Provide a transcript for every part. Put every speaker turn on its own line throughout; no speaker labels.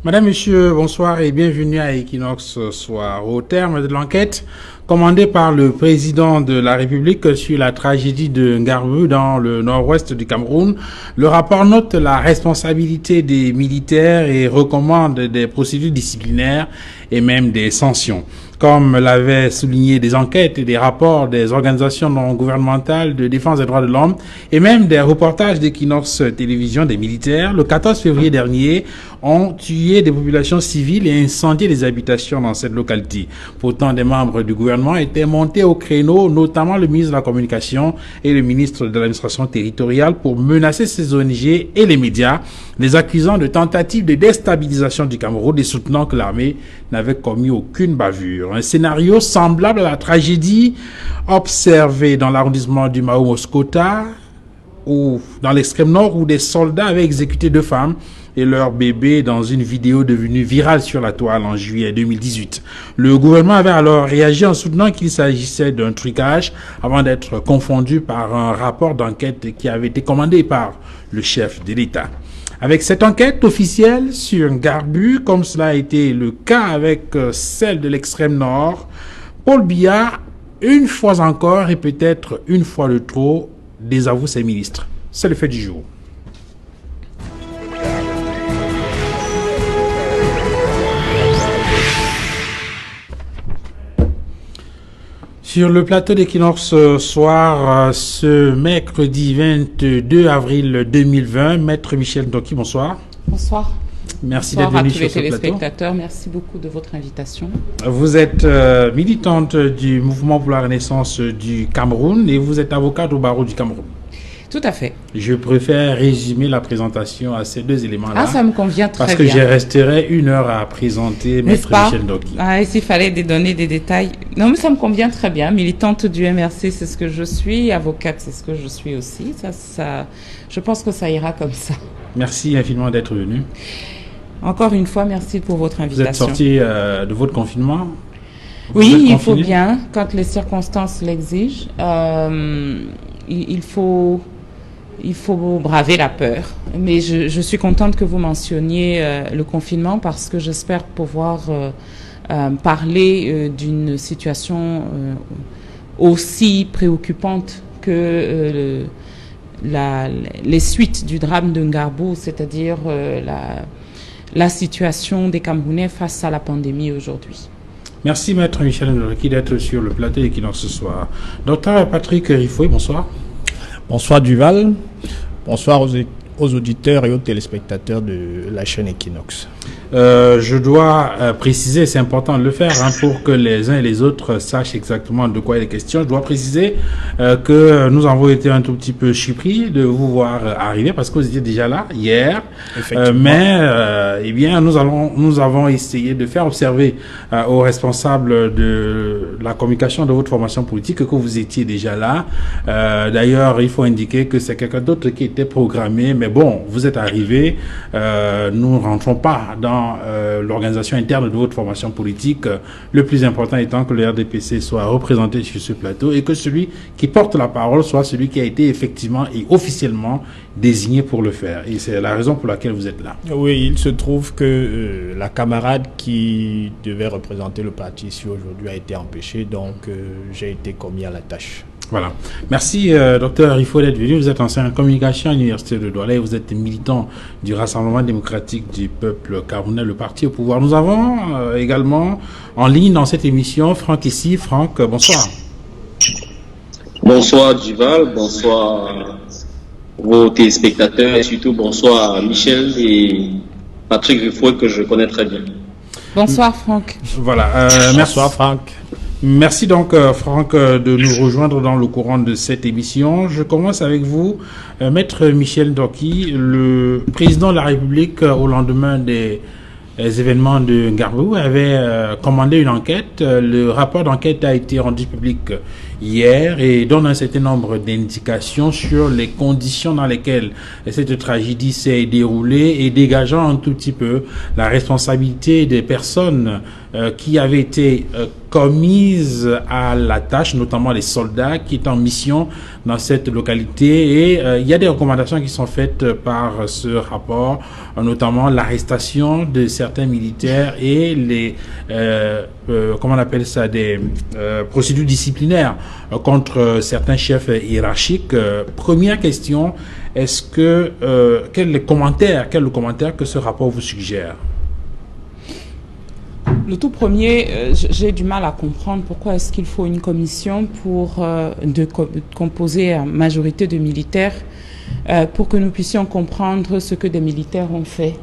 Madame, Monsieur, bonsoir et bienvenue à Equinox Soir. Au terme de l'enquête commandée par le président de la République sur la tragédie de Ngarbu dans le nord-ouest du Cameroun, le rapport note la responsabilité des militaires et recommande des procédures disciplinaires et même des sanctions. Comme l'avaient souligné des enquêtes et des rapports des organisations non gouvernementales de défense des droits de l'homme et même des reportages d'Equinox Télévision des militaires, le 14 février dernier, ont tué des populations civiles et incendié des habitations dans cette localité. Pourtant, des membres du gouvernement étaient montés au créneau, notamment le ministre de la Communication et le ministre de l'Administration territoriale, pour menacer ces ONG et les médias, les accusant de tentatives de déstabilisation du Cameroun et soutenant que l'armée n'avait commis aucune bavure. Un scénario semblable à la tragédie observée dans l'arrondissement du Mao-Moscota, ou dans l'extrême nord, où des soldats avaient exécuté 2 femmes et leur bébé dans une vidéo devenue virale sur la toile en juillet 2018. Le gouvernement avait alors réagi en soutenant qu'il s'agissait d'un trucage avant d'être confondu par un rapport d'enquête qui avait été commandé par le chef de l'État. Avec cette enquête officielle sur Ngarbu, comme cela a été le cas avec celle de l'extrême nord, Paul Biya, une fois encore et peut-être une fois de trop, désavoue ses ministres. C'est le fait du jour. Sur le plateau d'Equinox Soir, ce mercredi 22 avril 2020, Maître Michel Ndoki, bonsoir.
Bonsoir.
Merci d'être venu sur ce plateau.
Bonsoir à tous les téléspectateurs. Merci beaucoup de votre invitation.
Vous êtes militante du Mouvement pour la Renaissance du Cameroun et vous êtes avocate au barreau du Cameroun.
Tout à fait.
Je préfère résumer la présentation à ces 2 éléments-là.
Ah, ça me convient très bien.
Parce que je resterai 1 heure à présenter Maître Michel Ndoki.
Ah, et s'il fallait donner des détails. Non, mais ça me convient très bien. Militante du MRC, c'est ce que je suis. Avocate, c'est ce que je suis aussi. Je pense que ça ira comme ça.
Merci infiniment d'être venu.
Encore une fois, merci pour votre invitation.
Vous êtes sorti de votre confinement?
Oui, il faut bien, quand les circonstances l'exigent. Il faut braver la peur. Mais je suis contente que vous mentionniez le confinement parce que j'espère pouvoir parler d'une situation aussi préoccupante que les suites du drame de Ngarbu, c'est-à-dire la situation des Camerounais face à la pandémie aujourd'hui.
Merci Maître Michel Ndoki d'être sur le plateau d'Equinox ce soir. Docteur Patrick Rifoué, bonsoir.
Bonsoir Duval, bonsoir aux auditeurs et aux téléspectateurs de la chaîne Equinox.
Je dois préciser, c'est important de le faire pour que les uns et les autres sachent exactement de quoi il est question. Je dois préciser que nous avons été un tout petit peu surpris de vous voir arriver parce que vous étiez déjà là hier. Eh bien, nous avons essayé de faire observer aux responsables de la communication de votre formation politique que vous étiez déjà là. D'ailleurs, il faut indiquer que c'est quelqu'un d'autre qui était programmé, mais bon, vous êtes arrivé. Nous ne rentrons pas dans l'organisation interne de votre formation politique, le plus important étant que le RDPC soit représenté sur ce plateau et que celui qui porte la parole soit celui qui a été effectivement et officiellement désigné pour le faire. Et c'est la raison pour laquelle vous êtes là.
Oui, il se trouve que la camarade qui devait représenter le parti ici aujourd'hui a été empêchée, donc j'ai été commis à la tâche.
Voilà. Merci, docteur Rifoué d'être venu. Vous êtes enseignant en communication à l'Université de Douala et vous êtes militant du Rassemblement démocratique du peuple camerounais, le parti au pouvoir. Nous avons également en ligne dans cette émission Franck ici. Franck, bonsoir.
Bonsoir Duval, bonsoir vos téléspectateurs et surtout bonsoir à Michel et Patrick Rifoué que je connais très bien.
Bonsoir Franck.
Voilà.
Bonsoir Franck.
Merci donc Franck de nous rejoindre dans le courant de cette émission. Je commence avec vous, Maître Michel Ndoki, le président de la République au lendemain des événements de Ngarbu avait commandé une enquête. Le rapport d'enquête a été rendu public hier et donne un certain nombre d'indications sur les conditions dans lesquelles cette tragédie s'est déroulée et dégageant un tout petit peu la responsabilité des personnes qui avaient été commises à la tâche, notamment les soldats qui étaient en mission dans cette localité. Et il y a des recommandations qui sont faites par ce rapport, notamment l'arrestation de certains militaires et les comment on appelle ça, des procédures disciplinaires contre certains chefs hiérarchiques. Première question, est-ce que quel est le commentaire que ce rapport vous suggère?
Le tout premier, j'ai du mal à comprendre pourquoi est-ce qu'il faut une commission pour composer à majorité de militaires pour que nous puissions comprendre ce que des militaires ont fait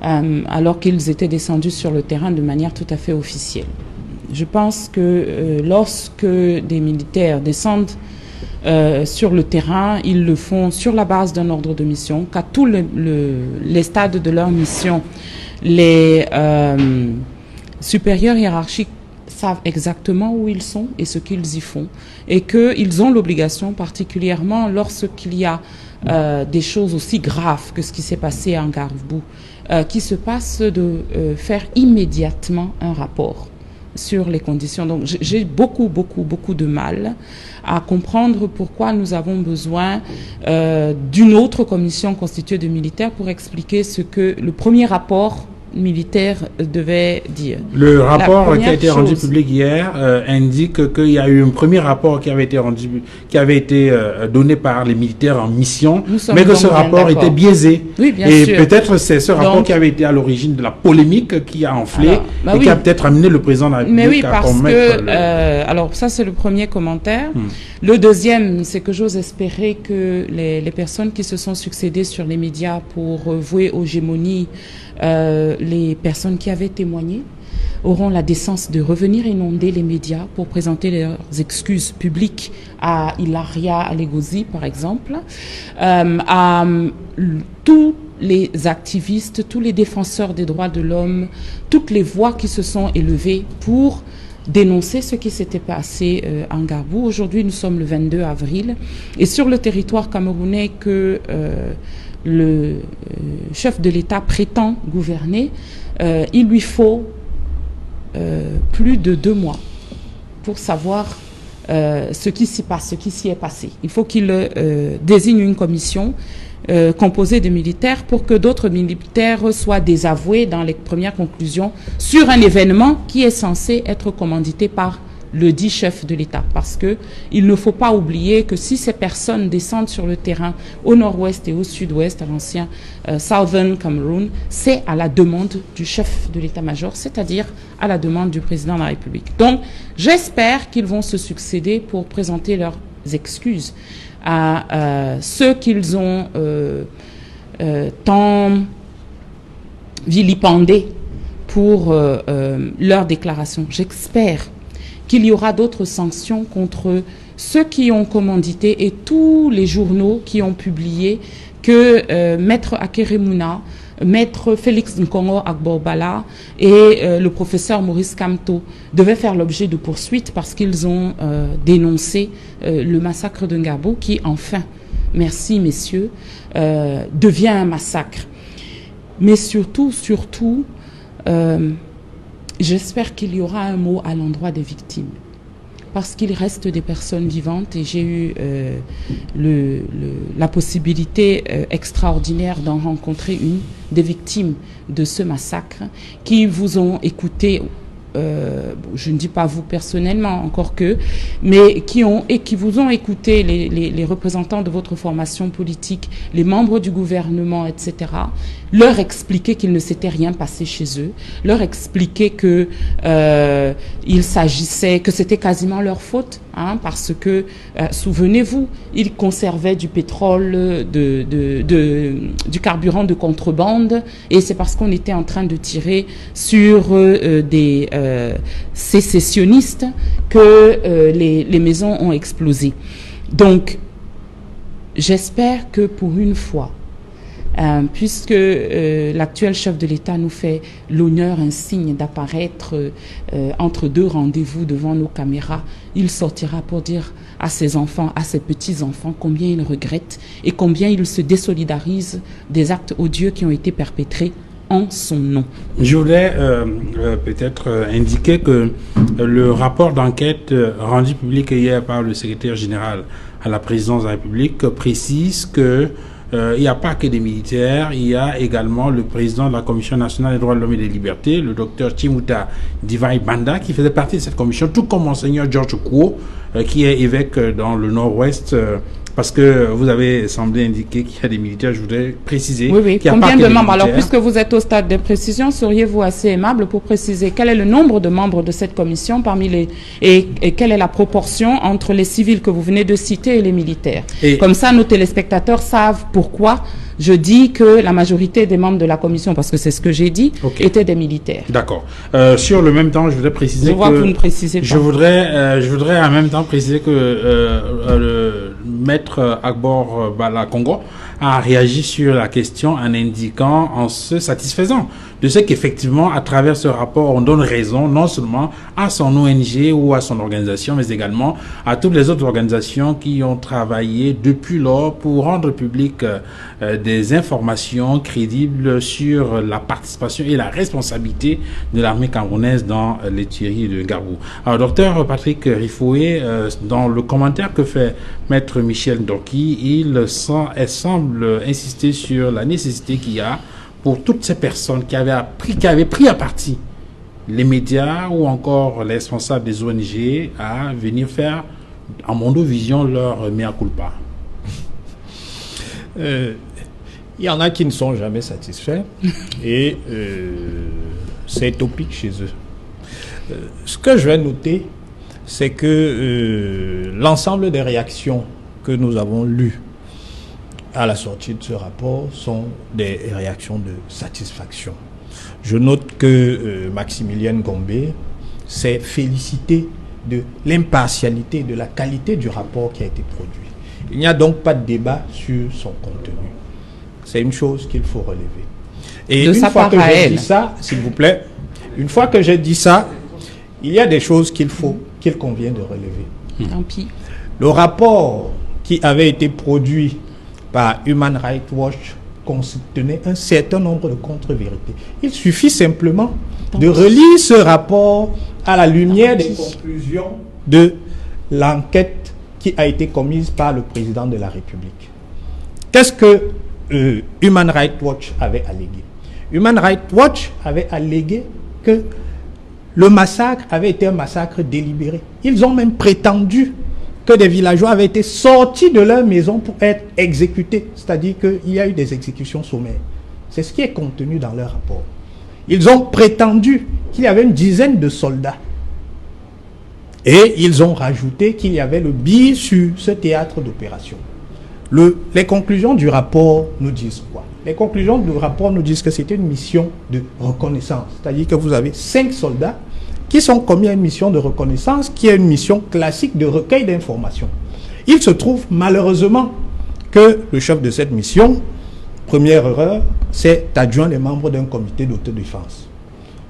alors qu'ils étaient descendus sur le terrain de manière tout à fait officielle. Je pense que lorsque des militaires descendent sur le terrain, ils le font sur la base d'un ordre de mission, qu'à tous les stades de leur mission, les supérieurs hiérarchiques savent exactement où ils sont et ce qu'ils y font, et qu'ils ont l'obligation, particulièrement lorsqu'il y a des choses aussi graves que ce qui s'est passé à Ngarbou, qui se passe, de faire immédiatement un rapport sur les conditions. Donc j'ai beaucoup de mal à comprendre pourquoi nous avons besoin d'une autre commission constituée de militaires pour expliquer ce que le premier rapport militaire devait dire.
Le rapport qui a été rendu public hier indique qu'il y a eu un premier rapport qui avait été donné par les militaires en mission, mais que ce rapport était biaisé.
Oui, bien
et
sûr.
peut-être c'est ce rapport qui avait été à l'origine de la polémique qui a enflé qui a peut-être amené le président de la République à commettre
alors ça c'est le premier commentaire. Le deuxième, c'est que j'ose espérer que les personnes qui se sont succédées sur les médias pour vouer aux gémonies les personnes qui avaient témoigné auront la décence de revenir inonder les médias pour présenter leurs excuses publiques à Hilaria Alegozi, par exemple, à tous les activistes, tous les défenseurs des droits de l'homme, toutes les voix qui se sont élevées pour dénoncer ce qui s'était passé en Ngarbou. Aujourd'hui, nous sommes le 22 avril et sur le territoire camerounais que le chef de l'État prétend gouverner, il lui faut plus de 2 mois pour savoir ce qui s'y passe, ce qui s'y est passé. Il faut qu'il désigne une commission composée de militaires pour que d'autres militaires soient désavoués dans les premières conclusions sur un événement qui est censé être commandité par le dit chef de l'État, parce que il ne faut pas oublier que si ces personnes descendent sur le terrain au nord-ouest et au sud-ouest, à l'ancien Southern Cameroon, c'est à la demande du chef de l'état-major, c'est-à-dire à la demande du président de la République. Donc, j'espère qu'ils vont se succéder pour présenter leurs excuses à ceux qu'ils ont tant vilipendés pour leurs déclarations. J'espère qu'il y aura d'autres sanctions contre ceux qui ont commandité et tous les journaux qui ont publié que Maître Akeremouna, Maître Félix Nkongo Agborbala et le professeur Maurice Kamto devaient faire l'objet de poursuites parce qu'ils ont dénoncé le massacre de Ngarbou qui, enfin, merci messieurs, devient un massacre. Mais surtout, j'espère qu'il y aura un mot à l'endroit des victimes, parce qu'il reste des personnes vivantes et j'ai eu la possibilité extraordinaire d'en rencontrer une des victimes de ce massacre qui vous ont écouté, je ne dis pas vous personnellement encore que, mais qui vous ont écouté, les représentants de votre formation politique, les membres du gouvernement, etc., leur expliquer qu'il ne s'était rien passé chez eux, leur expliquer que il s'agissait, que c'était quasiment leur faute, parce que, souvenez-vous, ils conservaient du pétrole, du carburant de contrebande, et c'est parce qu'on était en train de tirer sur des sécessionnistes que les maisons ont explosé. Donc, j'espère que pour une fois, puisque l'actuel chef de l'État nous fait l'honneur insigne d'apparaître entre deux rendez-vous devant nos caméras, il sortira pour dire à ses enfants, à ses petits-enfants, combien il regrette et combien il se désolidarise des actes odieux qui ont été perpétrés en son nom.
Je voulais peut-être indiquer que le rapport d'enquête rendu public hier par le secrétaire général à la présidence de la République précise que il n'y a pas que des militaires, il y a également le président de la Commission nationale des droits de l'homme et des libertés, le docteur Chimuta Divai Banda, qui faisait partie de cette commission, tout comme Monseigneur George Kwo, qui est évêque dans le Nord-Ouest, parce que vous avez semblé indiquer qu'il y a des militaires. Je voudrais préciser.
Oui.
Qu'il y a
Combien
pas que
de
des
membres? Alors,
militaires.
puisque vous êtes au stade de précision, seriez-vous assez aimable pour préciser quel est le nombre de membres de cette commission parmi les et quelle est la proportion entre les civils que vous venez de citer et les militaires?
Et-
Comme ça, nos téléspectateurs savent pourquoi je dis que la majorité des membres de la commission, parce que c'est ce que j'ai dit,
Ok.
étaient des militaires.
D'accord. Sur le même temps, je voudrais préciser
Je vois que vous ne précisez pas.
Je voudrais en même temps préciser que le maître Agbor Bala Congo a réagi sur la question en indiquant, en se satisfaisant de ce qu'effectivement, à travers ce rapport, on donne raison non seulement à son ONG ou à son organisation, mais également à toutes les autres organisations qui ont travaillé depuis lors pour rendre public des informations crédibles sur la participation et la responsabilité de l'armée camerounaise dans les tueries de Garbou. Alors, docteur Patrick Rifoué, dans le commentaire que fait maître Michel Ndoki, il semble insister sur la nécessité qu'il y a pour toutes ces personnes qui avaient pris à partie les médias ou encore les responsables des ONG à venir faire en Mondovision leur mea culpa.
Il y en a qui ne sont jamais satisfaits et c'est utopique chez eux. Ce que je vais noter, c'est que l'ensemble des réactions que nous avons lues à la sortie de ce rapport sont des réactions de satisfaction. Je note que Maximilien Gombe s'est félicité de l'impartialité, de la qualité du rapport qui a été produit. Il n'y a donc pas de débat sur son contenu. C'est une chose qu'il faut relever. Et
De
une
sa
fois
part
que
à
j'ai
elle.
dit ça, s'il vous plaît, une fois que j'ai dit ça, il y a des choses qu'il convient de relever.
Tant pis.
Le rapport qui avait été produit par Human Rights Watch contenait un certain nombre de contre-vérités. Il suffit simplement de relire ce rapport à la lumière des conclusions de l'enquête qui a été commise par le président de la République. Qu'est-ce que Human Rights Watch avait allégué? Human Rights Watch avait allégué que le massacre avait été un massacre délibéré. Ils ont même prétendu que des villageois avaient été sortis de leur maison pour être exécutés. C'est-à-dire qu'il y a eu des exécutions sommaires. C'est ce qui est contenu dans leur rapport. Ils ont prétendu qu'il y avait une dizaine de soldats. Et ils ont rajouté qu'il y avait le biais sur ce théâtre d'opération. Les conclusions du rapport nous disent quoi? Les conclusions du rapport nous disent que c'était une mission de reconnaissance. C'est-à-dire que vous avez 5 soldats qui sont commis à une mission de reconnaissance, qui est une mission classique de recueil d'informations. Il se trouve malheureusement que le chef de cette mission, première erreur, c'est d'adjoindre les membres d'un comité d'autodéfense.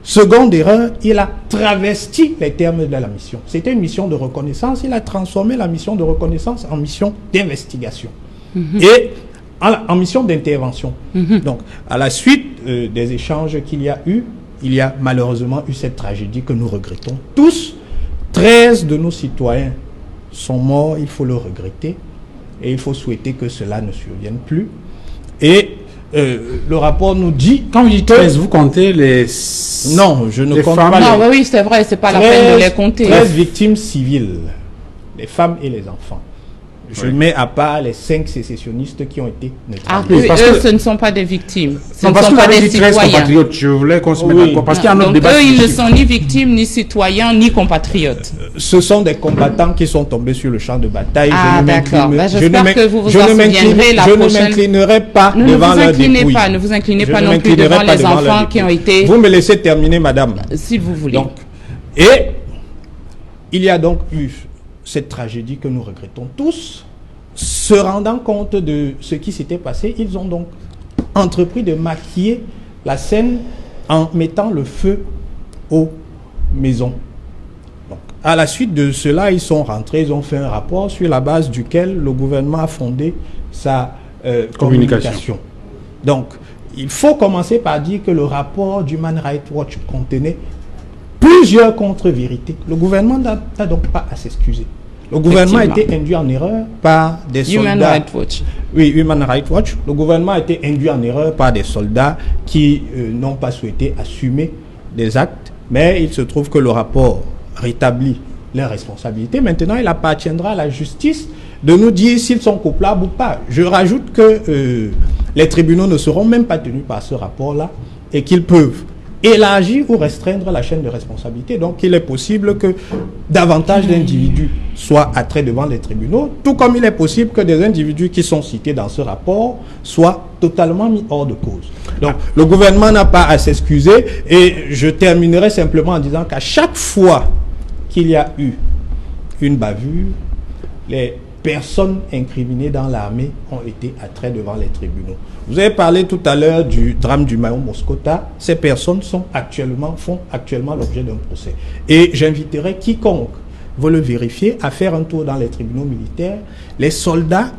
Seconde erreur, il a travesti les termes de la mission. C'était une mission de reconnaissance, il a transformé la mission de reconnaissance en mission d'investigation et en mission d'intervention. Donc, à la suite des échanges qu'il y a eu, il y a malheureusement eu cette tragédie que nous regrettons tous. 13 de nos citoyens sont morts, il faut le regretter et il faut souhaiter que cela ne survienne plus. Et le rapport nous dit...
Quand vous dites 13, vous comptez les...
Non, je ne
les
compte
femmes.
pas
Non, oui, c'est vrai, c'est pas la peine de les compter.
13 victimes civiles, les femmes et les enfants. Je mets à part les 5 sécessionnistes qui ont été
Ah,
neutralisés.
Oui, parce
eux,
que-
ce ne sont pas des victimes. Ce
Non,
ne
parce
sont
que vous
pas
avez
des
dit 13
citoyens.
compatriotes. Je voulais qu'on se mette
Oui.
d'accord. Parce qu'il y a un autre
Donc,
débat.
eux, ils ne
sur-
sont ni victimes, ni citoyens, ni compatriotes.
Ce sont des combattants qui sont tombés sur le champ de bataille.
Ah,
Je ne
d'accord.
m'incline-
Ben,
je ne
j'espère
m'in-
que vous vous
je
en
ne m'incline-
souviendrez la
Je ne
prochaine-
m'inclinerai pas
Ne
devant
vous
leur
inclinez
dépouille.
pas, ne vous inclinez
Je
pas
ne
non plus
m'inclinerai
devant
pas
les
leur
enfants qui ont
dépouille.
été...
Vous me laissez terminer, madame.
Si vous voulez.
Donc, et il y a donc eu cette tragédie que nous regrettons tous. Se rendant compte de ce qui s'était passé, ils ont donc entrepris de maquiller la scène en mettant le feu aux maisons. Donc, à la suite de cela, ils sont rentrés, ils ont fait un rapport sur la base duquel le gouvernement a fondé sa communication. Donc, il faut commencer par dire que le rapport d'Human Rights Watch contenait plusieurs contre-vérités. Le gouvernement n'a donc pas à s'excuser. Le gouvernement a été induit en erreur par des soldats.
Human Rights Watch.
Oui, Human Rights Watch. Le gouvernement a été induit en erreur par des soldats qui n'ont pas souhaité assumer des actes. Mais il se trouve que le rapport rétablit leurs responsabilités. Maintenant, il appartiendra à la justice de nous dire s'ils sont coupables ou pas. Je rajoute que les tribunaux ne seront même pas tenus par ce rapport-là et qu'ils peuvent élargir ou restreindre la chaîne de responsabilité. Donc, il est possible que davantage d'individus soient attraits devant les tribunaux, tout comme il est possible que des individus qui sont cités dans ce rapport soient totalement mis hors de cause. Donc, le gouvernement n'a pas à s'excuser et je terminerai simplement en disant qu'à chaque fois qu'il y a eu une bavure, les personnes incriminées dans l'armée ont été attraites devant les tribunaux. Vous avez parlé tout à l'heure du drame du Mayo Moscota. Ces personnes font actuellement l'objet d'un procès. Et j'inviterai quiconque veut le vérifier à faire un tour dans les tribunaux militaires. Les soldats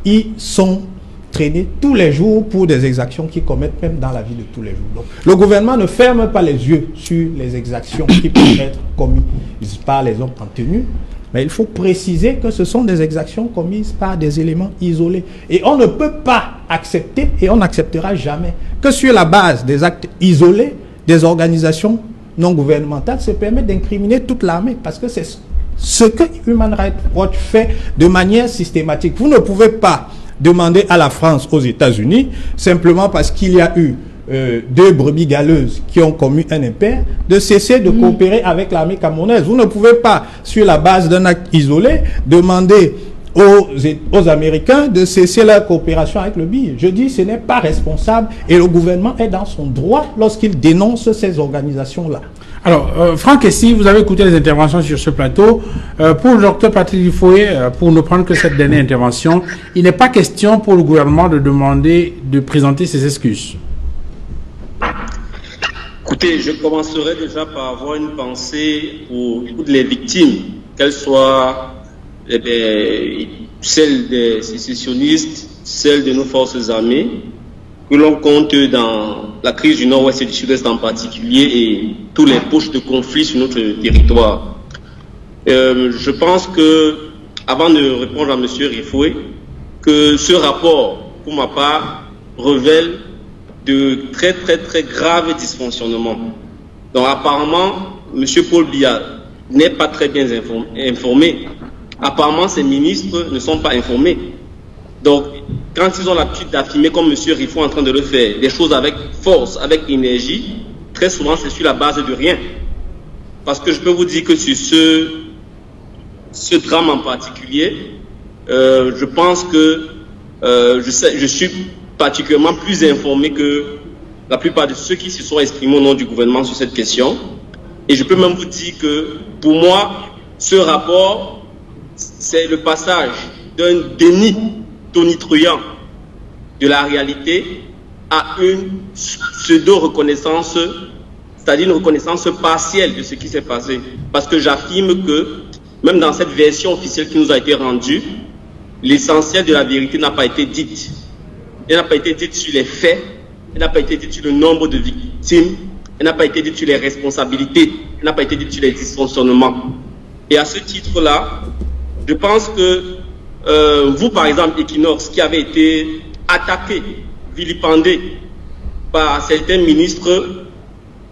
y sont traînés tous les jours pour des exactions qu'ils commettent même dans la vie de tous les jours. Donc, le gouvernement ne ferme pas les yeux sur les exactions qui peuvent être commises par les hommes en tenue. Mais il faut préciser que ce sont des exactions commises par des éléments isolés. Et on ne peut pas accepter, et on n'acceptera jamais, que sur la base des actes isolés, des organisations non gouvernementales se permettent d'incriminer toute l'armée. Parce que c'est ce que Human Rights Watch fait de manière systématique. Vous ne pouvez pas demander à la France, aux États-Unis, simplement parce qu'il y a eu deux brebis galeuses qui ont commis un impair, de cesser de coopérer avec l'armée camerounaise. Vous ne pouvez pas, sur la base d'un acte isolé, demander aux Américains de cesser leur coopération avec le BIE. Je dis, ce n'est pas responsable et le gouvernement est dans son droit lorsqu'il dénonce ces organisations-là.
Alors, Franck Essi, vous avez écouté les interventions sur ce plateau. Pour le docteur Patrick Riffoé, pour ne prendre que cette dernière intervention, il n'est pas question pour le gouvernement de demander de présenter ses excuses.
Écoutez, je commencerai déjà par avoir une pensée pour toutes les victimes, qu'elles soient celles des sécessionnistes, celles de nos forces armées, que l'on compte dans la crise du Nord-Ouest et du Sud-Est en particulier et tous les poches de conflit sur notre territoire. Je pense que, avant de répondre à M. Riffoé, que ce rapport, pour ma part, révèle de très graves dysfonctionnements. Donc apparemment, M. Paul Biya n'est pas très bien informé. Apparemment, ses ministres ne sont pas informés. Donc, quand ils ont l'habitude d'affirmer, comme M. Riffoé est en train de le faire, des choses avec force, avec énergie, très souvent c'est sur la base de rien. Parce que je peux vous dire que sur ce drame en particulier, je pense que je suis particulièrement plus informé que la plupart de ceux qui se sont exprimés au nom du gouvernement sur cette question. Et je peux même vous dire que, pour moi, ce rapport, c'est le passage d'un déni tonitruant de la réalité à une pseudo-reconnaissance, c'est-à-dire une reconnaissance partielle de ce qui s'est passé. Parce que j'affirme que, même dans cette version officielle qui nous a été rendue, l'essentiel de la vérité n'a pas été dite. Elle n'a pas été dite sur les faits, elle n'a pas été dite sur le nombre de victimes, elle n'a pas été dite sur les responsabilités, elle n'a pas été dite sur les dysfonctionnements. Et à ce titre-là, je pense que vous, par exemple, Equinox, qui avez été attaqué, vilipendé par certains ministres,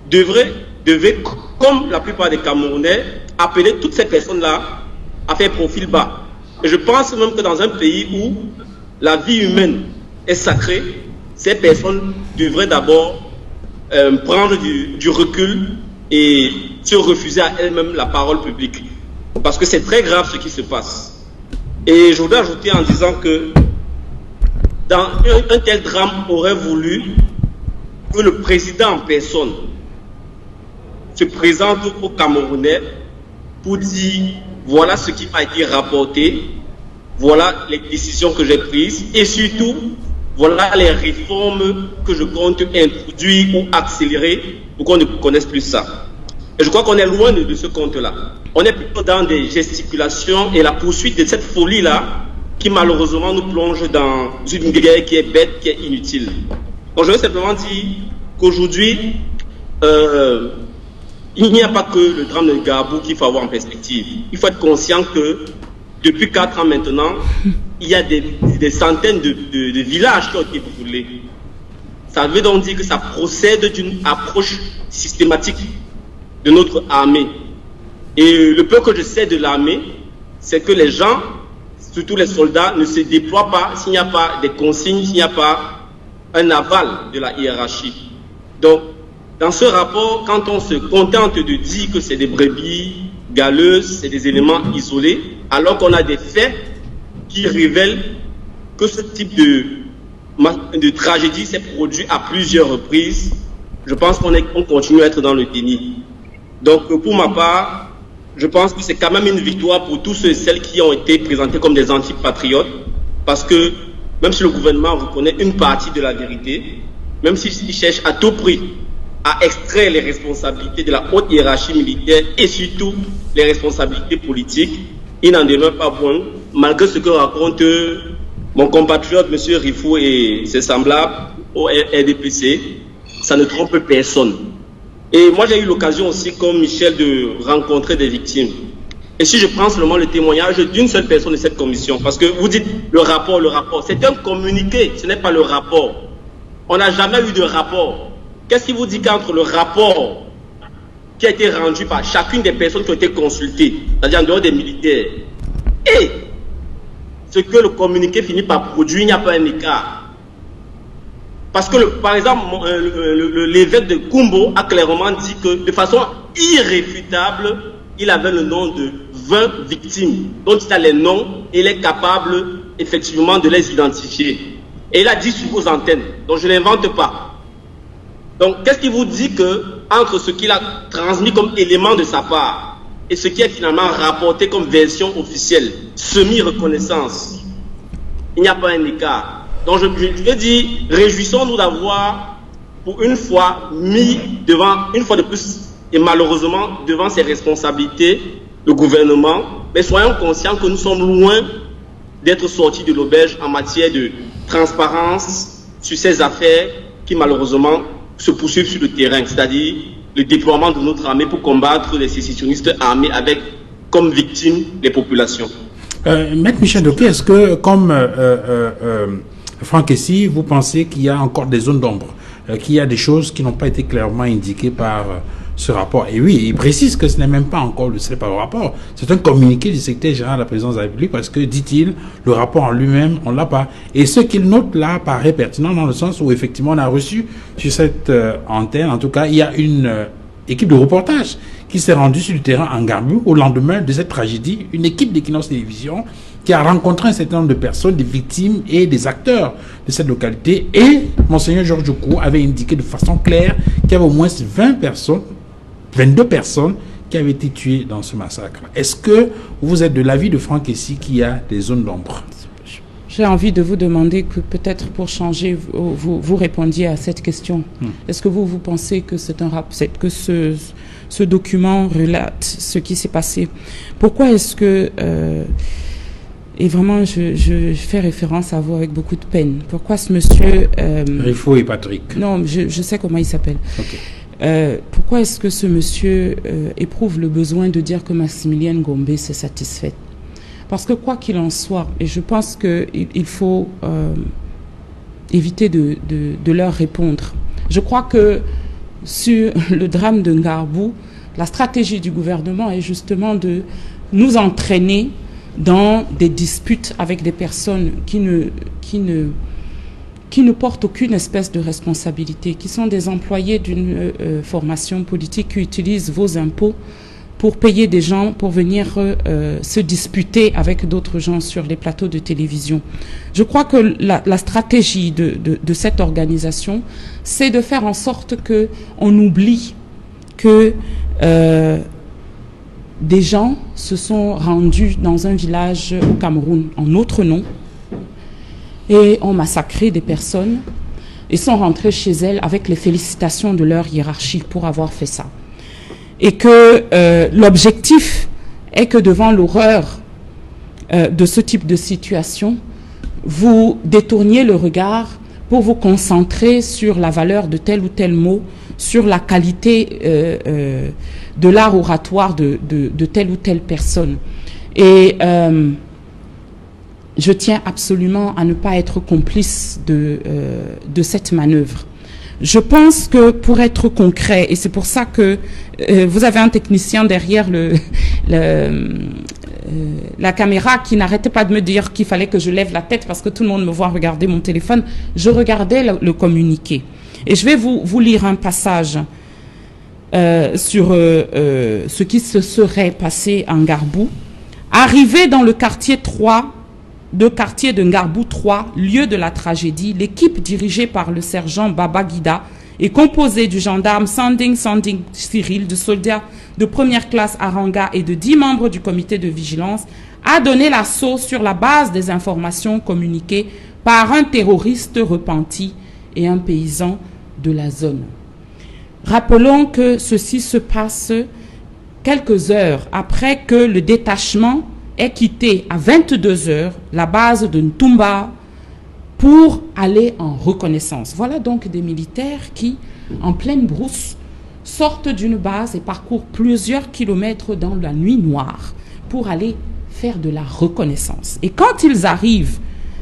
devez, comme la plupart des Camerounais, appeler toutes ces personnes-là à faire profil bas. Et je pense même que dans un pays où la vie humaine est sacrée, ces personnes devraient d'abord prendre du recul et se refuser à elles-mêmes la parole publique. Parce que c'est très grave ce qui se passe. Et je voudrais ajouter en disant que dans un tel drame aurait voulu que le président en personne se présente aux Camerounais pour dire voilà ce qui m'a été rapporté, voilà les décisions que j'ai prises et surtout voilà les réformes que je compte introduire ou accélérer pour qu'on ne connaisse plus ça. Et je crois qu'on est loin de ce compte-là. On est plutôt dans des gesticulations et la poursuite de cette folie-là qui malheureusement nous plonge dans une guerre qui est bête, qui est inutile. Donc je veux simplement dire qu'aujourd'hui, il n'y a pas que le drame de Garbou qu'il faut avoir en perspective. Il faut être conscient que depuis 4 ans maintenant, il y a des centaines de villages qui ont été brûlés. Ça veut donc dire que ça procède d'une approche systématique de notre armée. Et le peu que je sais de l'armée, c'est que les gens, surtout les soldats, ne se déploient pas s'il n'y a pas des consignes, s'il n'y a pas un aval de la hiérarchie. Donc, dans ce rapport, quand on se contente de dire que c'est des brebis galeuses, c'est des éléments isolés, alors qu'on a des faits qui révèlent que ce type de tragédie s'est produit à plusieurs reprises, je pense qu'on continue à être dans le déni. Donc, pour ma part, je pense que c'est quand même une victoire pour tous ceux et celles qui ont été présentés comme des antipatriotes, parce que même si le gouvernement reconnaît une partie de la vérité, même s'il cherche à tout prix à extraire les responsabilités de la haute hiérarchie militaire et surtout les responsabilités politiques, il n'en demeure pas moins, malgré ce que raconte mon compatriote M. Rifou et ses semblables au RDPC, ça ne trompe personne. Et moi j'ai eu l'occasion aussi, comme Michel, de rencontrer des victimes. Et si je prends seulement le témoignage d'une seule personne de cette commission, parce que vous dites le rapport, c'est un communiqué, ce n'est pas le rapport. On n'a jamais eu de rapport. Qu'est-ce qui vous dit qu'entre le rapport qui a été rendu par chacune des personnes qui ont été consultées, c'est-à-dire en dehors des militaires, et ce que le communiqué finit par produire, il n'y a pas un écart. Parce que, par exemple, l'évêque de Kumbo a clairement dit que, de façon irréfutable, il avait le nom de 20 victimes, dont il a les noms et il est capable, effectivement, de les identifier. Et il a dit sur vos antennes, donc je ne l'invente pas. Donc, qu'est-ce qui vous dit que, entre ce qu'il a transmis comme élément de sa part et ce qui est finalement rapporté comme version officielle, semi-reconnaissance, il n'y a pas un écart. Donc, je veux dire, réjouissons-nous d'avoir, pour une fois, mis devant, une fois de plus, et malheureusement, devant ses responsabilités, le gouvernement, mais soyons conscients que nous sommes loin d'être sortis de l'auberge en matière de transparence sur ces affaires qui, malheureusement, se poursuivent sur le terrain, c'est-à-dire le déploiement de notre armée pour combattre les sécessionnistes armés avec comme victimes les populations.
Maître Michel Doké, est-ce que, comme Franck Essi, vous pensez qu'il y a encore des zones d'ombre, qu'il y a des choses qui n'ont pas été clairement indiquées par ce rapport? Et oui, il précise que ce n'est même pas encore ce n'est pas le rapport, c'est un communiqué du secrétaire général de la présidence de la République, parce que, dit-il, le rapport en lui-même, on ne l'a pas. Et ce qu'il note là paraît pertinent dans le sens où effectivement on a reçu sur cette antenne, en tout cas, il y a une équipe de reportage qui s'est rendue sur le terrain en Garbou au lendemain de cette tragédie, une équipe d'Equinox Télévision qui a rencontré un certain nombre de personnes, des victimes et des acteurs de cette localité. Et Monseigneur Georges Okou avait indiqué de façon claire qu'il y avait au moins 22 personnes qui avaient été tuées dans ce massacre. Est-ce que vous êtes de l'avis de Franck Essi qu'il y a des zones d'ombre?
J'ai envie de vous demander que peut-être pour changer, vous répondiez à cette question. Est-ce que vous pensez que que ce document relate ce qui s'est passé? Pourquoi est-ce que... et vraiment, je fais référence à vous avec beaucoup de peine. Pourquoi ce monsieur...
Rifou et Patrick.
Non, je sais comment il s'appelle.
Okay.
Pourquoi est-ce que ce monsieur éprouve le besoin de dire que Maximilienne Gombe s'est satisfaite? Parce que quoi qu'il en soit, et je pense qu'il faut éviter de leur répondre. Je crois que sur le drame de Ngarbou, la stratégie du gouvernement est justement de nous entraîner dans des disputes avec des personnes qui ne portent aucune espèce de responsabilité, qui sont des employés d'une formation politique qui utilisent vos impôts pour payer des gens pour venir se disputer avec d'autres gens sur les plateaux de télévision. Je crois que la stratégie de cette organisation, c'est de faire en sorte qu'on oublie que des gens se sont rendus dans un village au Cameroun en notre nom et ont massacré des personnes et sont rentrés chez elles avec les félicitations de leur hiérarchie pour avoir fait ça. Et que l'objectif est que devant l'horreur de ce type de situation, vous détourniez le regard pour vous concentrer sur la valeur de tel ou tel mot, sur la qualité de l'art oratoire de telle ou telle personne. Et je tiens absolument à ne pas être complice de cette manœuvre. Je pense que pour être concret, et c'est pour ça que vous avez un technicien derrière la caméra qui n'arrêtait pas de me dire qu'il fallait que je lève la tête parce que tout le monde me voit regarder mon téléphone. Je regardais le communiqué. Et je vais vous lire un passage sur ce qui se serait passé en Ngarbou. Arrivé dans le quartier de Ngarbou 3, lieu de la tragédie, l'équipe dirigée par le sergent Baba Guida est composée du gendarme Sanding Cyril, de soldats de première classe Aranga et de 10 membres du comité de vigilance, a donné l'assaut sur la base des informations communiquées par un terroriste repenti et un paysan de la zone. Rappelons que ceci se passe quelques heures après que le détachement ait quitté à 22 heures la base de Ntumba pour aller en reconnaissance. Voilà donc des militaires qui, en pleine brousse, sortent d'une base et parcourent plusieurs kilomètres dans la nuit noire pour aller faire de la reconnaissance. Et quand ils arrivent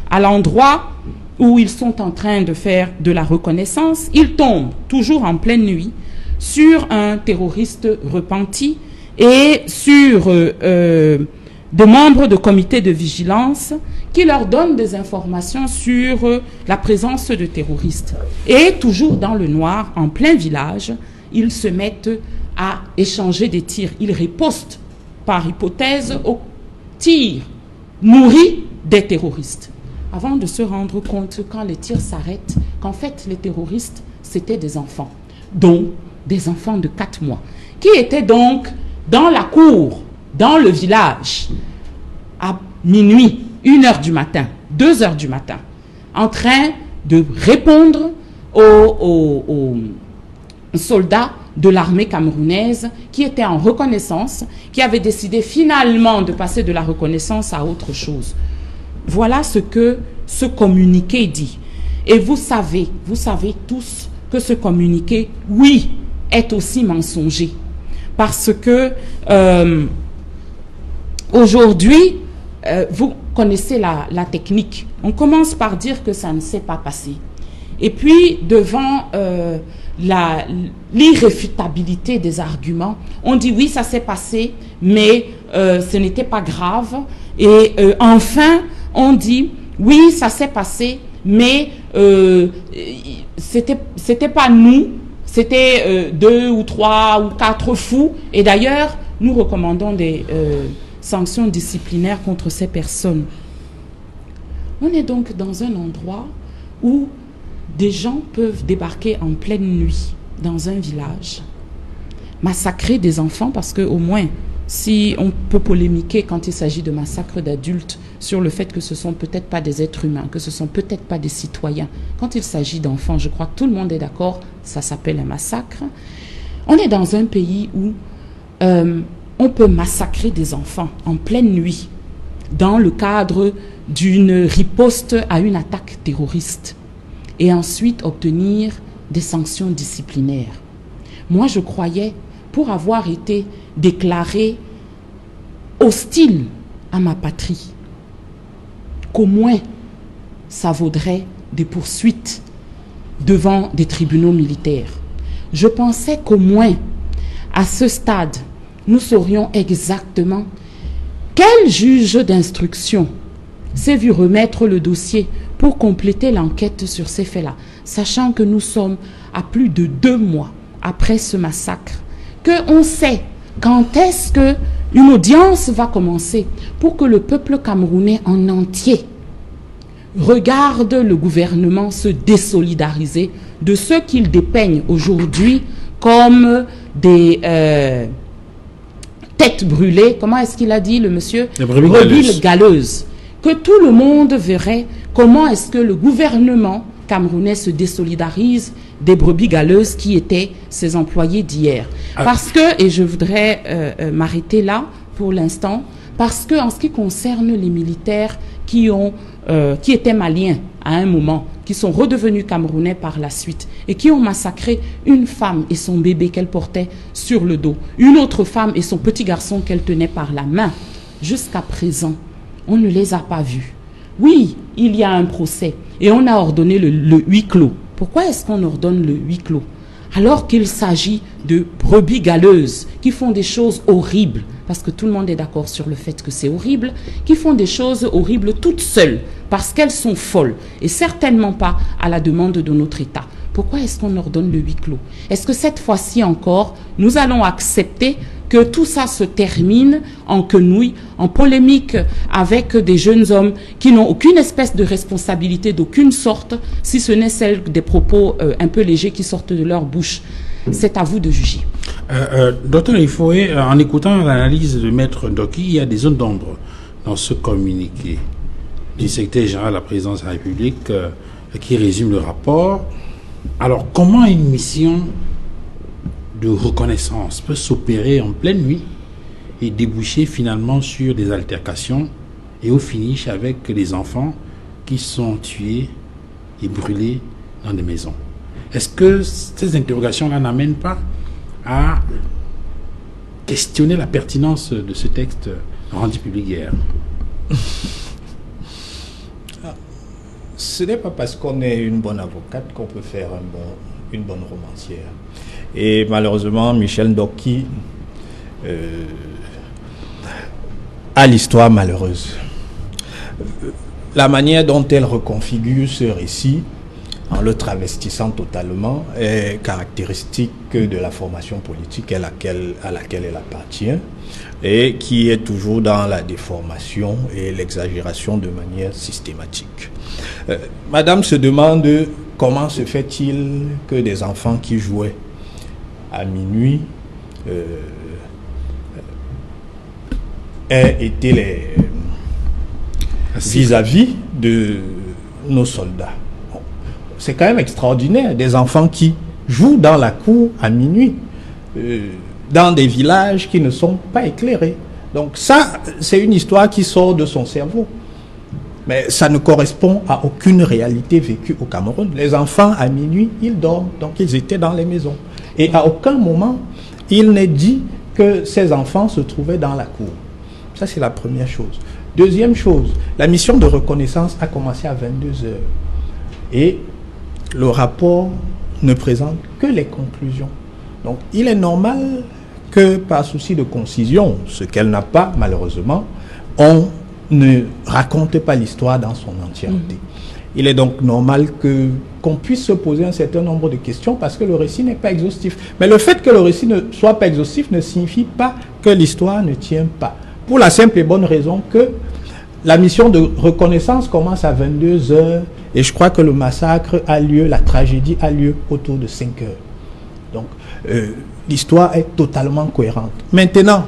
à l'endroit où ils sont en train de faire de la reconnaissance, ils tombent, toujours en pleine nuit, sur un terroriste repenti et sur des membres de comité de vigilance qui leur donnent des informations sur la présence de terroristes. Et toujours dans le noir, en plein village, ils se mettent à échanger des tirs. Ils ripostent, par hypothèse, aux tirs nourris des terroristes. Avant de se rendre compte, quand les tirs s'arrêtent, qu'en fait, les terroristes, c'était des enfants, dont des enfants de 4 mois, qui étaient donc dans la cour, dans le village, à minuit, 1h du matin, 2h du matin, en train de répondre aux soldats de l'armée camerounaise qui étaient en reconnaissance, qui avaient décidé finalement de passer de la reconnaissance à autre chose. Voilà ce que ce communiqué dit. Et vous savez tous que ce communiqué, oui, est aussi mensonger. Parce que aujourd'hui, vous connaissez la technique. On commence par dire que ça ne s'est pas passé. Et puis, devant l'irréfutabilité des arguments, on dit oui, ça s'est passé, mais ce n'était pas grave. Et enfin, on dit oui, ça s'est passé, mais c'était pas nous, c'était 2 ou 3 ou 4 fous. Et d'ailleurs, nous recommandons des sanctions disciplinaires contre ces personnes. On est donc dans un endroit où des gens peuvent débarquer en pleine nuit dans un village, massacrer des enfants, parce qu'au moins, si on peut polémiquer quand il s'agit de massacres d'adultes sur le fait que ce ne sont peut-être pas des êtres humains, que ce ne sont peut-être pas des citoyens, quand il s'agit d'enfants, je crois que tout le monde est d'accord, ça s'appelle un massacre. On est dans un pays où on peut massacrer des enfants en pleine nuit dans le cadre d'une riposte à une attaque terroriste et ensuite obtenir des sanctions disciplinaires. Moi, je croyais, pour avoir été déclaré hostile à ma patrie, qu'au moins ça vaudrait des poursuites devant des tribunaux militaires. Je pensais qu'au moins, à ce stade, nous saurions exactement quel juge d'instruction s'est vu remettre le dossier pour compléter l'enquête sur ces faits-là, sachant que nous sommes à plus de 2 mois après ce massacre, qu'on sait quand est-ce qu'une audience va commencer pour que le peuple camerounais en entier regarde le gouvernement se désolidariser de ceux qu'il dépeigne aujourd'hui comme des têtes brûlées. Comment est-ce qu'il a dit, le monsieur?
Brebis galeuses.
que tout le monde verrait comment est-ce que le gouvernement camerounais se désolidarise des brebis galeuses qui étaient ses employés d'hier. Parce que, et je voudrais m'arrêter là pour l'instant, parce que en ce qui concerne les militaires qui étaient maliens à un moment, qui sont redevenus camerounais par la suite et qui ont massacré une femme et son bébé qu'elle portait sur le dos, une autre femme et son petit garçon qu'elle tenait par la main, jusqu'à présent, on ne les a pas vus. Oui, il y a un procès et on a ordonné le huis clos. Pourquoi est-ce qu'on ordonne le huis clos alors qu'il s'agit de brebis galeuses qui font des choses horribles, parce que tout le monde est d'accord sur le fait que c'est horrible, qui font des choses horribles toutes seules, parce qu'elles sont folles, et certainement pas à la demande de notre État. Pourquoi est-ce qu'on ordonne le huis clos? Est-ce que cette fois-ci encore, nous allons accepter que tout ça se termine en quenouille, en polémique avec des jeunes hommes qui n'ont aucune espèce de responsabilité d'aucune sorte, si ce n'est celle des propos un peu légers qui sortent de leur bouche? C'est à vous de juger.
Docteur Ifoé, en écoutant l'analyse de Maître Doki, il y a des zones d'ombre dans ce communiqué du secrétaire général de la présidence de la République qui résume le rapport. Alors, comment une mission de reconnaissance peut s'opérer en pleine nuit et déboucher finalement sur des altercations et au finish avec les enfants qui sont tués et brûlés dans des maisons? Est-ce que ces interrogations-là n'amènent pas à questionner la pertinence de ce texte rendu public hier?
Ce n'est pas parce qu'on est une bonne avocate qu'on peut faire une bonne romancière. Et malheureusement, Michel Doki a l'histoire malheureuse. La manière dont elle reconfigure ce récit, en le travestissant totalement, est caractéristique de la formation politique à laquelle elle appartient et qui est toujours dans la déformation et l'exagération de manière systématique. Madame se demande comment se fait-il que des enfants qui jouaient à minuit aient été les vis-à-vis de nos soldats. Bon, c'est quand même extraordinaire, des enfants qui jouent dans la cour à minuit, dans des villages qui ne sont pas éclairés. Donc ça, c'est une histoire qui sort de son cerveau. Mais ça ne correspond à aucune réalité vécue au Cameroun. Les enfants, à minuit, ils dorment, donc ils étaient dans les maisons. Et à aucun moment, il n'est dit que ces enfants se trouvaient dans la cour. Ça, c'est la première chose. Deuxième chose, la mission de reconnaissance a commencé à 22 heures. Et le rapport ne présente que les conclusions. Donc, il est normal que, par souci de concision, ce qu'elle n'a pas, malheureusement, on ne raconte pas l'histoire dans son entièreté. Il est donc normal qu'on puisse se poser un certain nombre de questions parce que le récit n'est pas exhaustif. Mais le fait que le récit ne soit pas exhaustif ne signifie pas que l'histoire ne tient pas. Pour la simple et bonne raison que la mission de reconnaissance commence à 22 heures et je crois que le massacre a lieu, la tragédie a lieu autour de 5 heures. Donc, l'histoire est totalement cohérente. Maintenant,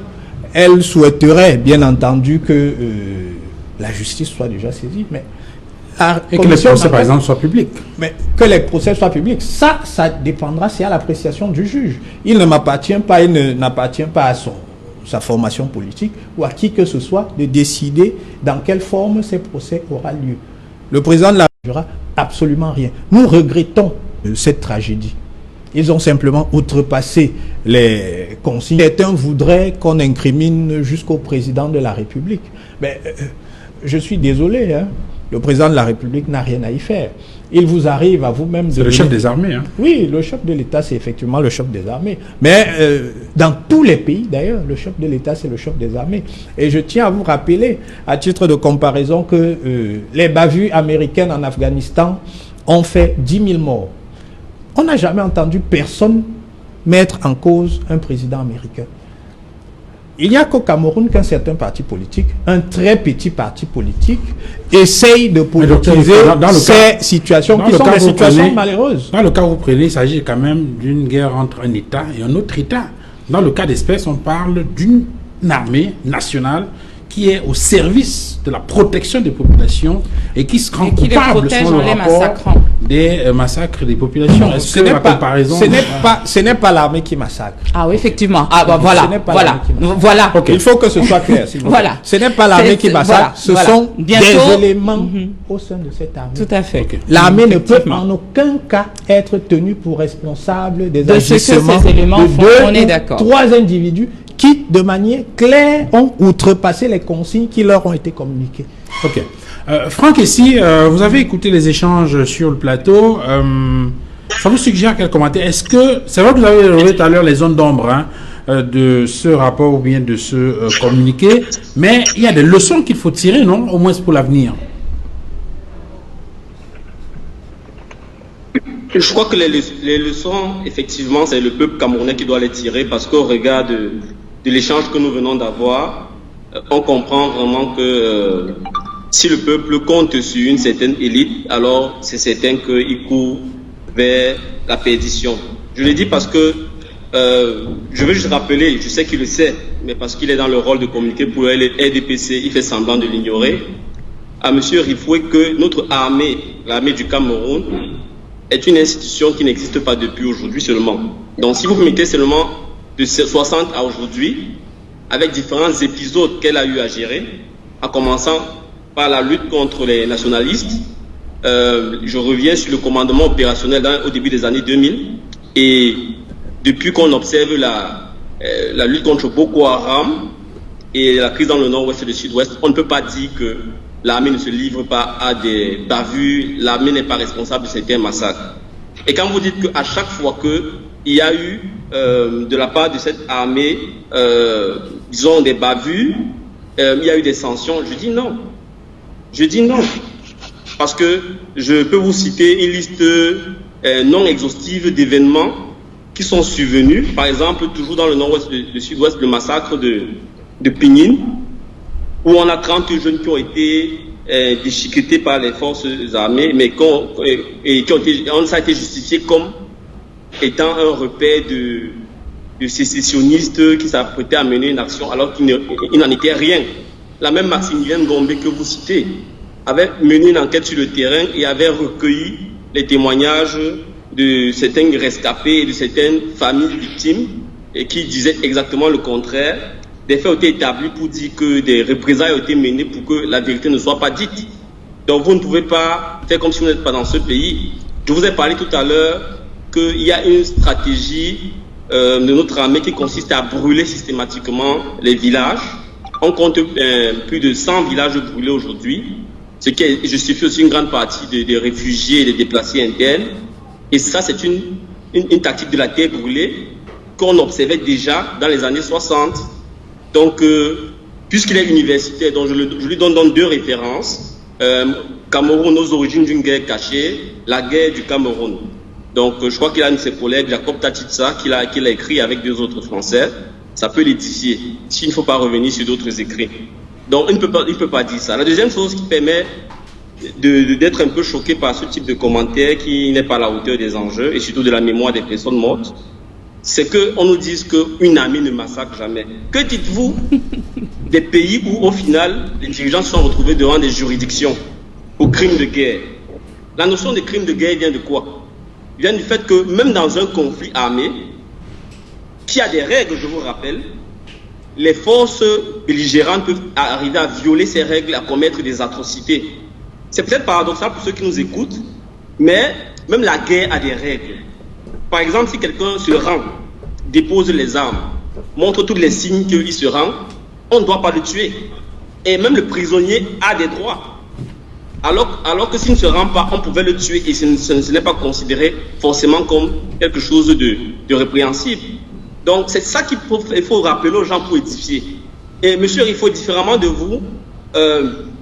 elle souhaiterait, bien entendu, que la justice soit déjà saisie, mais
et que les procès, par exemple, soient publics.
Mais que les procès soient publics, ça dépendra, c'est à l'appréciation du juge. Il ne m'appartient pas, il n'appartient pas à sa formation politique ou à qui que ce soit de décider dans quelle forme ces procès auront lieu. Le président de la République n'aura absolument rien. Nous regrettons cette tragédie. Ils ont simplement outrepassé les consignes. Certains voudraient qu'on incrimine jusqu'au président de la République. Mais je suis désolé, hein. Le président de la République n'a rien à y faire. Il vous arrive à vous-même de...
C'est le chef des armées. Hein.
Oui, le chef de l'État, c'est effectivement le chef des armées. Mais dans tous les pays, d'ailleurs, le chef de l'État, c'est le chef des armées. Et je tiens à vous rappeler, à titre de comparaison, que les bavures américaines en Afghanistan ont fait 10 000 morts. On n'a jamais entendu personne mettre en cause un président américain. Il n'y a qu'au Cameroun qu'un certain parti politique, un très petit parti politique, essaye de politiser ces situations qui sont des situations malheureuses.
Dans le cas où vous prenez, il s'agit quand même d'une guerre entre un État et un autre État. Dans le cas d'espèce, on parle d'une armée nationale qui est au service de la protection des populations et qui se rend
Et qui les
coupable
protège
selon
en
le
les
rapport
massacrant.
des massacres des populations. Est-ce que la comparaison...
Ce n'est pas l'armée qui massacre.
Ah oui, effectivement. Ah bah
Ce
voilà,
n'est pas
voilà,
l'armée qui massacre.
voilà.
Ok.
Il faut que ce soit clair. s'il vous plaît.
Voilà.
Ce n'est pas l'armée qui massacre, ce
voilà.
sont
Bientôt,
des éléments au sein de cette armée.
Tout à fait.
Ok.
L'armée ne peut
Effectivement.
en aucun cas être tenue pour responsable des
De ce que
agissements
ces éléments
de
font,
deux
on est
ou
d'accord.
trois individus qui, de manière claire, ont outrepassé les consignes qui leur ont été communiquées.
Ok. Franck, ici, vous avez écouté les échanges sur le plateau. Ça vous suggère quel commentaire? Est-ce que, c'est vrai que vous avez relevé tout à l'heure les zones d'ombre de ce rapport ou bien de ce communiqué, mais il y a des leçons qu'il faut tirer, non? Au moins pour l'avenir.
Je crois que les leçons, effectivement, c'est le peuple camerounais qui doit les tirer parce qu'au regard de l'échange que nous venons d'avoir, on comprend vraiment que si le peuple compte sur une certaine élite, alors c'est certain qu'il court vers la perdition. Je le dis parce que je veux juste rappeler, je sais qu'il le sait, mais parce qu'il est dans le rôle de communiquer pour le RDPC, il fait semblant de l'ignorer, à M. Rifoué que notre armée, l'armée du Cameroun, est une institution qui n'existe pas depuis aujourd'hui seulement. Donc si vous mettez seulement de 60 à aujourd'hui, avec différents épisodes qu'elle a eu à gérer, en commençant par la lutte contre les nationalistes, je reviens sur le commandement opérationnel au début des années 2000, et depuis qu'on observe la lutte contre Boko Haram et la crise dans le nord-ouest et le sud-ouest, on ne peut pas dire que l'armée ne se livre pas à des bavures, l'armée n'est pas responsable de certains massacres. Et quand vous dites qu'à chaque fois qu'il y a eu de la part de cette armée, disons des bavures, il y a eu des sanctions, je dis non. Je dis non. Parce que je peux vous citer une liste non exhaustive d'événements qui sont survenus. Par exemple, toujours dans le nord-ouest, le sud-ouest, le massacre de Pinyin, où on a 30 jeunes qui ont été déchiquetés par les forces armées, mais ça a été justifié comme étant un repère de sécessionnistes qui s'apprêtaient à mener une action alors qu'il n'en était rien. La même Maximilien Gombe que vous citez avait mené une enquête sur le terrain et avait recueilli les témoignages de certains rescapés et de certaines familles victimes et qui disaient exactement le contraire. Des faits ont été établis pour dire que des représailles ont été menées pour que la vérité ne soit pas dite. Donc vous ne pouvez pas faire comme si vous n'êtes pas dans ce pays. Je vous ai parlé tout à l'heure qu'il y a une stratégie de notre armée qui consiste à brûler systématiquement les villages. On compte plus de 100 villages brûlés aujourd'hui, ce qui justifie aussi une grande partie des réfugiés et des déplacés internes. Et ça, c'est une tactique de la terre brûlée qu'on observait déjà dans les années 60. Donc, puisqu'il est universitaire, donc je lui donne deux références. Cameroun aux origines d'une guerre cachée, la guerre du Cameroun. Donc, je crois qu'il a un de ses collègues, Jacob Tatitsa, qu'il a écrit avec deux autres Français. Ça peut l'édifier, s'il ne faut pas revenir sur d'autres écrits. Donc, il ne peut pas dire ça. La deuxième chose qui permet d'être un peu choqué par ce type de commentaire qui n'est pas à la hauteur des enjeux et surtout de la mémoire des personnes mortes, c'est qu'on nous dise qu'une armée ne massacre jamais. Que dites-vous des pays où, au final, les dirigeants se sont retrouvés devant des juridictions pour crimes de guerre? La notion de crime de guerre vient de quoi? Vient du fait que même dans un conflit armé, qui a des règles, je vous rappelle, les forces belligérantes peuvent arriver à violer ces règles, à commettre des atrocités. C'est peut-être paradoxal pour ceux qui nous écoutent, mais même la guerre a des règles. Par exemple, si quelqu'un se rend, dépose les armes, montre tous les signes qu'il se rend, on ne doit pas le tuer. Et même le prisonnier a des droits. Alors que s'il ne se rend pas, on pouvait le tuer et ce n'est pas considéré forcément comme quelque chose de répréhensible. Donc c'est ça qu'il faut rappeler aux gens pour édifier. Et monsieur, il faut différemment de vous,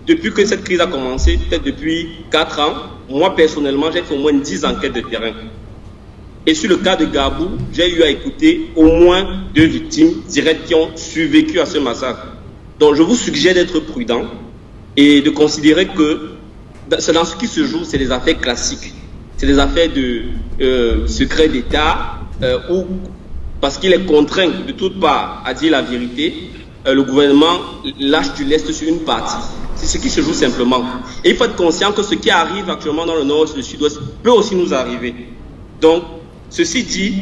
depuis que cette crise a commencé, peut-être depuis 4 ans, moi personnellement, j'ai fait au moins 10 enquêtes de terrain. Et sur le cas de Gabou, j'ai eu à écouter au moins 2 victimes directes qui ont survécu à ce massacre. Donc je vous suggère d'être prudent et de considérer que c'est dans ce qui se joue, c'est des affaires classiques. C'est des affaires de secret d'État où, parce qu'il est contraint de toutes parts à dire la vérité, le gouvernement lâche du lest sur une partie. C'est ce qui se joue simplement. Et il faut être conscient que ce qui arrive actuellement dans le nord-ouest et le sud-ouest peut aussi nous arriver. Donc, ceci dit,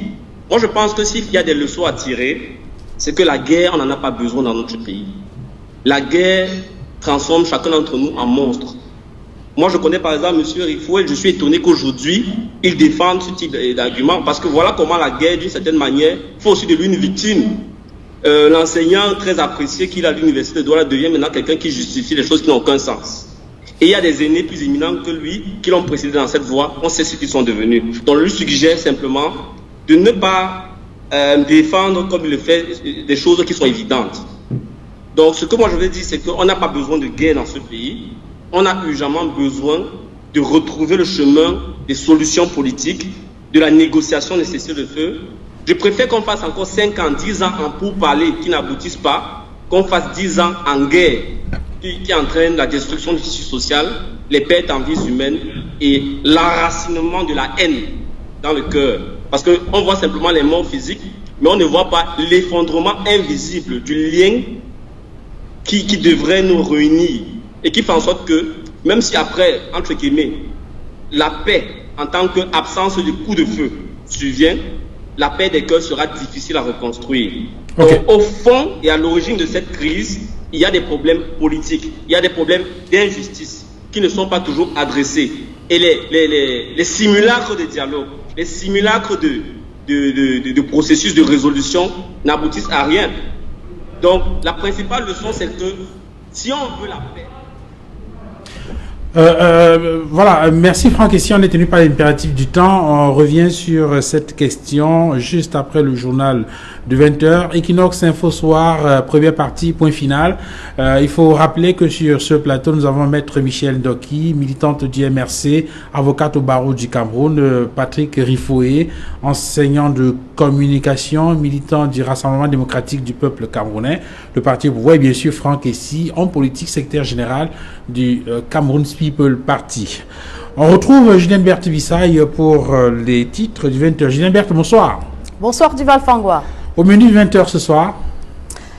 moi je pense que s'il y a des leçons à tirer, c'est que la guerre, on n'en a pas besoin dans notre pays. La guerre transforme chacun d'entre nous en monstre. Moi, je connais par exemple M. Rifouel, je suis étonné qu'aujourd'hui, il défende ce type d'argument, parce que voilà comment la guerre, d'une certaine manière, fait aussi de lui une victime. L'enseignant très apprécié qu'il a à l'université de Douala devient maintenant quelqu'un qui justifie des choses qui n'ont aucun sens. Et il y a des aînés plus éminents que lui qui l'ont précédé dans cette voie, on sait ce qu'ils sont devenus. Donc, je lui suggère simplement de ne pas défendre, comme il le fait, des choses qui sont évidentes. Donc, ce que moi je veux dire, c'est qu'on n'a pas besoin de guerre dans ce pays. On a urgemment besoin de retrouver le chemin des solutions politiques, de la négociation des cessez-le-feu. Je préfère qu'on fasse encore 5 ans, 10 ans en pourparlers qui n'aboutissent pas, qu'on fasse 10 ans en guerre qui entraîne la destruction du tissu social, les pertes en vies humaines et l'enracinement de la haine dans le cœur. Parce qu'on voit simplement les morts physiques, mais on ne voit pas l'effondrement invisible du lien qui devrait nous réunir et qui fait en sorte que, même si après, entre guillemets, la paix en tant qu'absence de coup de feu survient, la paix des cœurs sera difficile à reconstruire. Okay. Donc, au fond et à l'origine de cette crise, il y a des problèmes politiques, il y a des problèmes d'injustice qui ne sont pas toujours adressés. Et les simulacres de dialogue, les simulacres de processus de résolution n'aboutissent à rien. Donc, la principale leçon, c'est que si on veut la paix,
voilà, merci Franck. Et si on est tenu par l'impératif du temps, on revient sur cette question juste après le journal de 20h. Equinox Info Soir, première partie, point final. Il faut rappeler que sur ce plateau, nous avons Maître Michel Ndoki, militante du MRC, avocate au barreau du Cameroun, Patrick Rifoué, enseignant de communication, militant du Rassemblement démocratique du peuple camerounais, le parti au pouvoir, et bien sûr Franck Essi, homme politique, secrétaire général du Cameroun People Party. On retrouve Julien Berthe Bissaï pour les titres du 20h. Julien Berthe, bonsoir.
Bonsoir Duval Fangwa.
Au menu du 20h ce soir.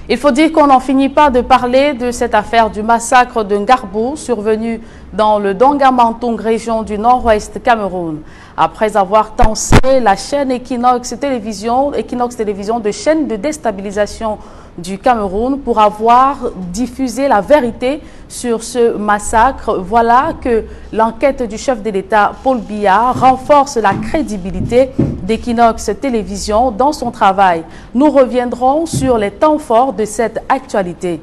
Il faut dire qu'on n'en finit pas de parler de cette affaire du massacre de Ngarbou survenu dans le Donga-Mantong, région du nord-ouest Cameroun. Après avoir tensé la chaîne Equinox Télévision de chaîne de déstabilisation du Cameroun pour avoir diffusé la vérité sur ce massacre, voilà que l'enquête du chef de l'État, Paul Biya, renforce la crédibilité d'Equinox Télévision dans son travail. Nous reviendrons sur les temps forts de cette actualité.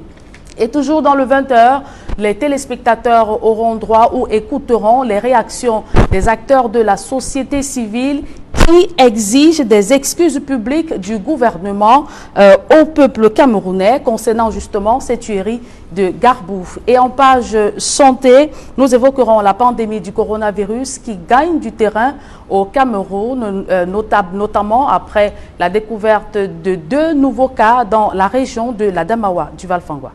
Et toujours dans le 20h, les téléspectateurs auront droit ou écouteront les réactions des acteurs de la société civile qui exigent des excuses publiques du gouvernement au peuple camerounais concernant justement cette tuerie de Ngarbou. Et en page santé, nous évoquerons la pandémie du coronavirus qui gagne du terrain au Cameroun, notamment après la découverte de 2 nouveaux cas dans la région de la Damawa, du Val-Fangwa.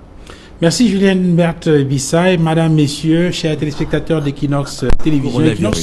Merci Julien Berthe Bissaï, madame, messieurs, chers téléspectateurs d'Equinox Télévision.